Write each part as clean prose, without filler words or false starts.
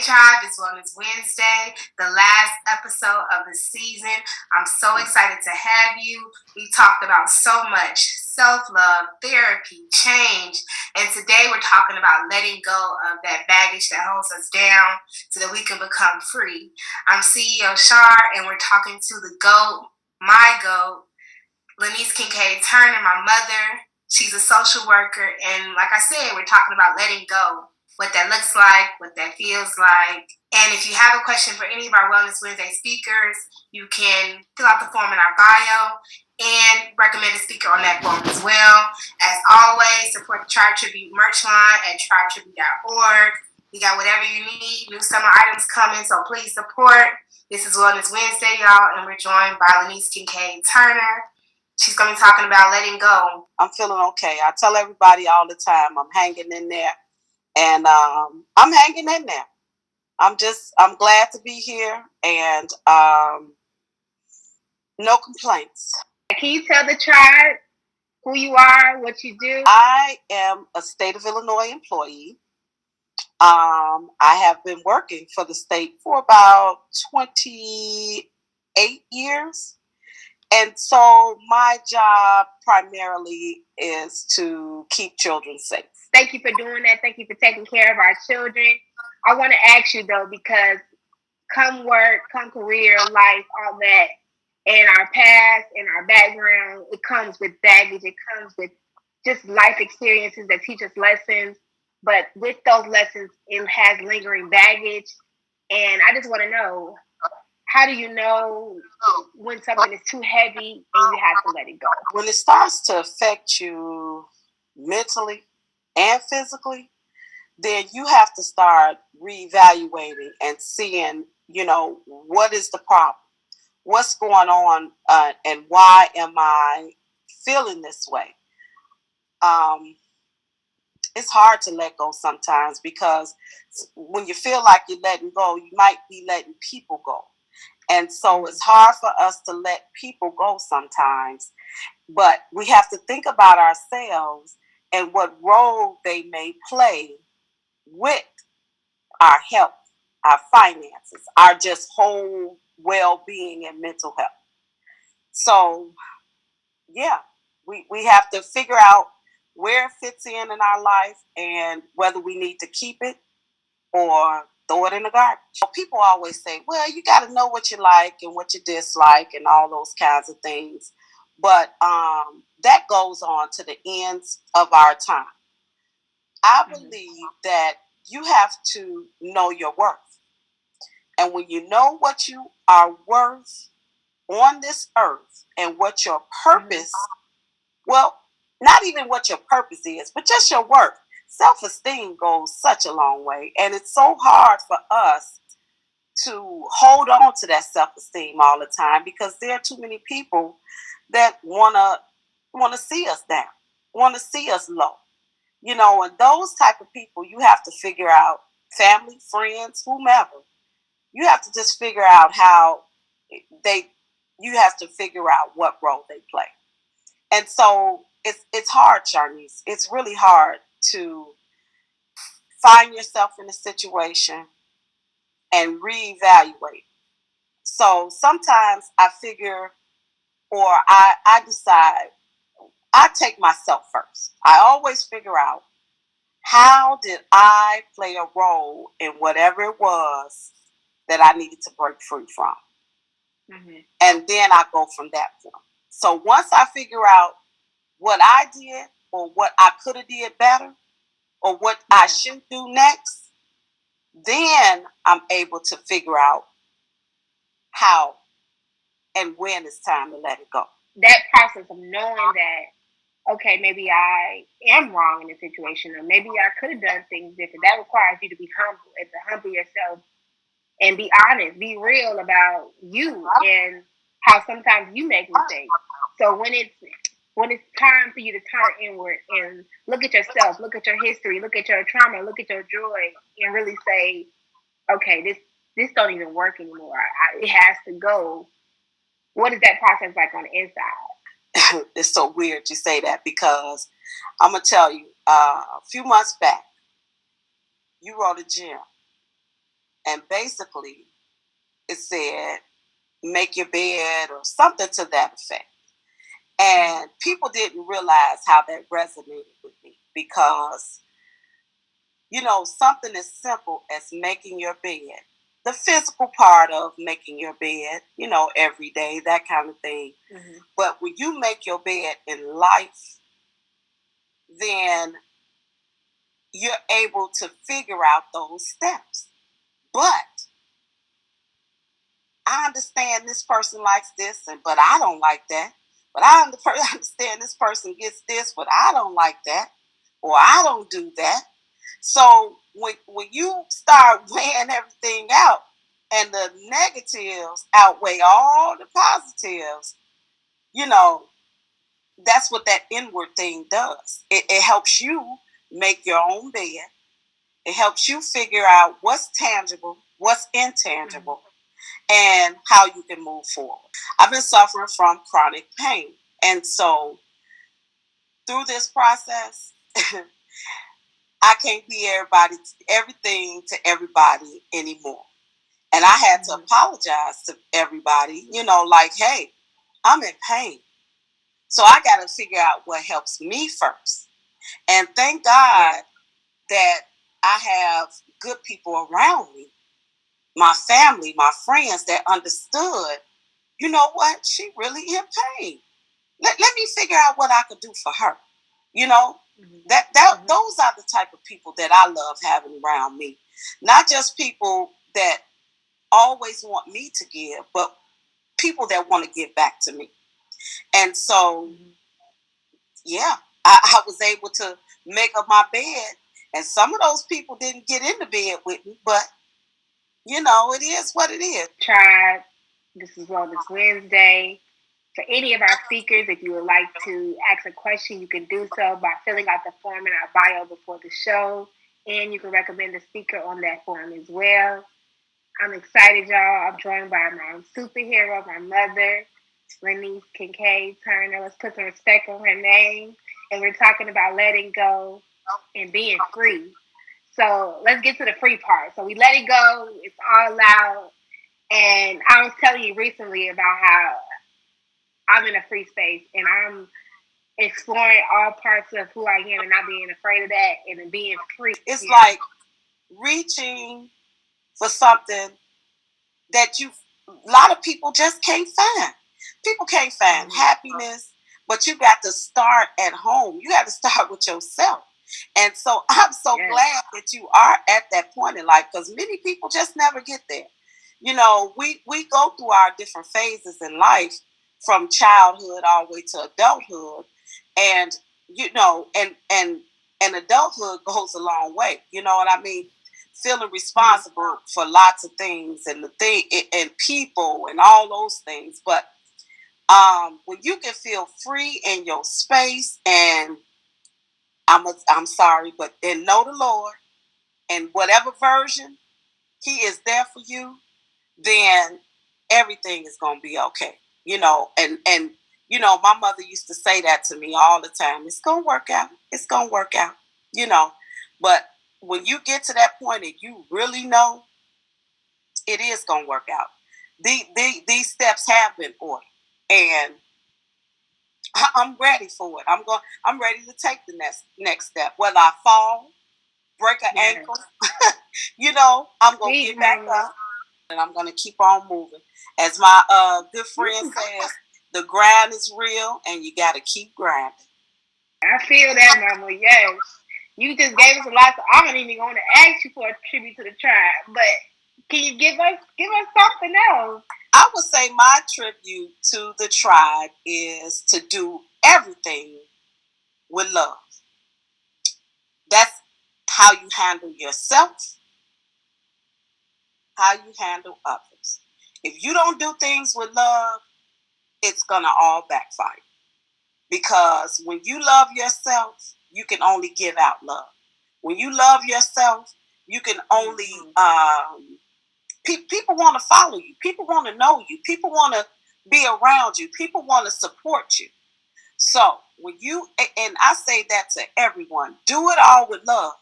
Tribe, it's Wellness Wednesday, the last episode of the season. I'm so excited to have you. We talked about so much self-love, therapy, change, and today we're talking about letting go of that baggage that holds us down so that we can become free. I'm CEO Char, and we're talking to the GOAT, my GOAT, LaNese Kincaid-Turner, my mother. She's a social worker, and like I said, we're talking about letting go. What that looks like, what that feels like. And if you have a question for any of our Wellness Wednesday speakers, you can fill out the form in our bio and recommend a speaker on that form as well. As always, support the Tribe Tribute merch line at tribetribute.org. We got whatever you need, new summer items coming, so please support. This is Wellness Wednesday, y'all, and we're joined by LaNese Kincaid-Turner. She's going to be talking about letting go. I'm feeling okay. I tell everybody all the time, I'm hanging in there. And I'm hanging in there. I'm glad to be here, and no complaints. Can you tell the tribe who you are, what you do? I am a state of Illinois employee. I have been working for the state for about 28 years. And so my job primarily is to keep children safe. Thank you for doing that. Thank you for taking care of our children. I want to ask you, though, because come work, come career, life, all that, and our past and our background, it comes with baggage. It comes with just life experiences that teach us lessons. But with those lessons, it has lingering baggage. And I just want to know, how do you know when something is too heavy and you have to let it go? When it starts to affect you mentally and physically, then you have to start reevaluating and seeing, what is the problem? What's going on, and why am I feeling this way? It's hard to let go sometimes, because when you feel like you're letting go, you might be letting people go. And so it's hard for us to let people go sometimes, but we have to think about ourselves and what role they may play with our health, our finances, our just whole well-being and mental health. So, yeah, we have to figure out where it fits in our life and whether we need to keep it or throw it in the garbage. People always say, well, you got to know what you like and what you dislike and all those kinds of things. But that goes on to the ends of our time. I believe that you have to know your worth. And when you know what you are worth on this earth and what your purpose, well, not even what your purpose is, but just your worth. Self-esteem goes such a long way. And it's so hard for us to hold on to that self-esteem all the time, because there are too many people that want to see us down, want to see us low. And those type of people, you have to figure out, family, friends, whomever, you have to just figure out how you have to figure out what role they play. And so it's hard, Char'Nese. It's really hard to find yourself in a situation and reevaluate. So sometimes I figure, or I decide, I take myself first. I always figure out, how did I play a role in whatever it was that I needed to break free from? Mm-hmm. And then I go from that point. So once I figure out what I did or what I could have did better or what I should do next, then I'm able to figure out how and when it's time to let it go. That process of knowing that, okay, maybe I am wrong in the situation, or maybe I could have done things different, that requires you to be humble and to humble yourself and be honest, be real about you and how sometimes you make mistakes. So when it's time for you to turn inward and look at yourself, look at your history, look at your trauma, look at your joy, and really say, okay, this don't even work anymore. It has to go. What is that process like on the inside? It's so weird you say that, because I'm going to tell you, a few months back, you wrote a gem. And basically, it said, make your bed or something to that effect. And people didn't realize how that resonated with me because, something as simple as making your bed, the physical part of making your bed, every day, that kind of thing. Mm-hmm. But when you make your bed in life, then you're able to figure out those steps. But I understand this person likes this, but I don't like that. But I understand this person gets this, but I don't like that. Or I don't do that. So when you start weighing everything out and the negatives outweigh all the positives, that's what that inward thing does. It helps you make your own bed. It helps you figure out what's tangible, what's intangible, and how you can move forward. I've been suffering from chronic pain. And so through this process, I can't be everything to everybody anymore. And I had to apologize to everybody, like, hey, I'm in pain. So I got to figure out what helps me first. And thank God that I have good people around me, my family, my friends that understood, you know what, she really in pain. Let me figure out what I could do for her. Those are the type of people that I love having around me. Not just people that always want me to give, but people that want to give back to me. And so, I was able to make up my bed. And some of those people didn't get in the bed with me, but, it is what it is. Tribe, this is Wellness Wednesday. For any of our speakers, if you would like to ask a question, you can do so by filling out the form in our bio before the show. And you can recommend a speaker on that form as well. I'm excited, y'all. I'm joined by my superhero, my mother, LaNese Kincaid-Turner. Let's put some respect on her name. And we're talking about letting go and being free. So let's get to the free part. So we let it go. It's all out. And I was telling you recently about how I'm in a free space and I'm exploring all parts of who I am and not being afraid of that and being free. It's like reaching for something that a lot of people just can't find. People can't find happiness, but you got to start at home. You got to start with yourself. And so I'm so glad that you are at that point in life because many people just never get there. We go through our different phases in life from childhood all the way to adulthood. And, and adulthood goes a long way. You know what I mean? Feeling responsible for lots of things and and people and all those things. But when you can feel free in your space and I'm sorry, but then know the Lord and whatever version He is there for you, then everything is gonna be okay. And my mother used to say that to me all the time. It's gonna work out. It's gonna work out. But when you get to that point and you really know it is gonna work out, these steps have been ordered, and I'm ready for it. I'm ready to take the next step. Whether I fall, break an ankle, I'm gonna get back up and I'm gonna keep on moving. As my good friend says, the grind is real and you gotta keep grinding. I feel that, Mama. Yes. You just gave us a lot. So I don't even want to ask you for a tribute to the tribe, but can you give us something else? I would say my tribute to the tribe is to do everything with love. That's how you handle yourself, how you handle others. If you don't do things with love, it's gonna all backfire. Because when you love yourself, you can only give out love. When you love yourself, you can only people want to follow you. People want to know you. People want to be around you. People want to support you. So when and I say that to everyone, do it all with love.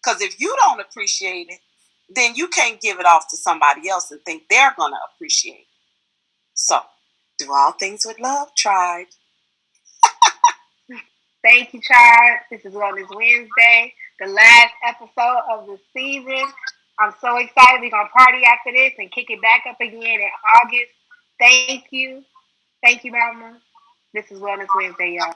Because if you don't appreciate it, then you can't give it off to somebody else and think they're going to appreciate it. So, do all things with love, tribe. Thank you, Char. This is Wellness Wednesday, the last episode of the season. I'm so excited. We're going to party after this and kick it back up again in August. Thank you. Thank you, Mama. This is Wellness Wednesday, y'all.